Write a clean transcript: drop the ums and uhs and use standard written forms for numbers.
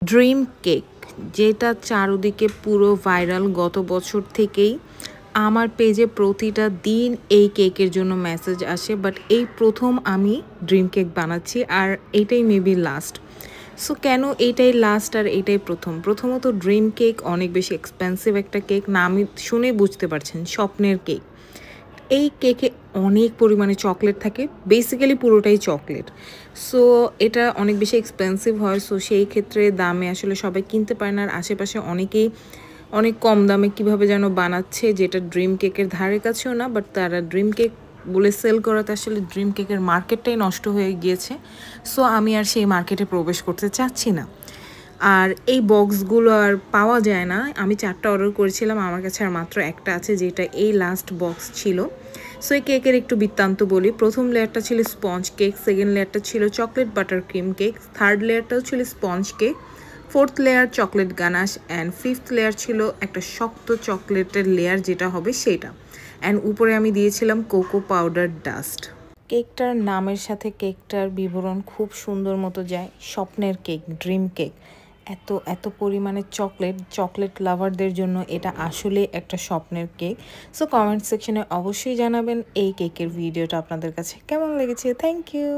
Dream cake, যেটা চারদিকে পুরো ভাইরাল গত বছর থেকেই। আমার পেজে প্রতিটা দিন এই কেকের জন্য মেসেজ আসে, বাট এই প্রথম আমি ড্রিম কেক বানাচ্ছি, আর এটাই মেবি লাস্ট। সো কেন এইটাই লাস্ট আর এটাই প্রথম? প্রথমত ড্রিম কেক অনেক বেশি এক্সপেন্সিভ একটা কেক, নামই শুনে বুঝতে পারছেন, স্বপ্নের কেক। এই কেকে অনেক পরিমাণে চকলেট থাকে, বেসিক্যালি পুরোটাই চকলেট। সো এটা অনেক বেশি এক্সপেন্সিভ হয়, সো সেই ক্ষেত্রে দামে আসলে সবাই কিনতে পারে না। আর আশেপাশে অনেকেই অনেক কম দামে কিভাবে যেন বানাচ্ছে, যেটা ড্রিম কেকের ধারে কাছেও না, বাট তারা ড্রিম কেক বলে সেল করাতে আসলে ড্রিম কেকের মার্কেটটাই নষ্ট হয়ে গিয়েছে। সো আমি আর সেই মার্কেটে প্রবেশ করতে চাচ্ছি না। আর এই বক্সগুলো আর পাওয়া যায় না। আমি 4টা অর্ডার করেছিলাম, আমার কাছে আর মাত্র একটা আছে, যেটা এই লাস্ট বক্স ছিল। সো এই কেকের একটু বৃত্তান্ত বলি। প্রথম লেয়ারটা ছিল স্পঞ্জ কেক, সেকেন্ড লেয়ারটা ছিল chocolate butter cream cake, third লেয়ারটাও ছিল sponge cake, fourth layer chocolate ganache, and fifth layer ছিল একটা শক্ত চকলেটের লেয়ার, যেটা হবে সেটা। অ্যান্ড উপরে আমি দিয়েছিলাম কোকো পাউডার ডাস্ট। কেকটার নামের সাথে কেকটার বিবরণ খুব সুন্দর মতো যায়। স্বপ্নের কেক, ড্রিম কেক। এত এত পরিমাণে চকলেট লাভারদের জন্য এটা আসলে একটা স্বপ্নের কেক। সো কমেন্ট সেকশনে অবশ্যই জানাবেন এই কেকের ভিডিওটা আপনাদের কাছে কেমন লেগেছে। Thank you.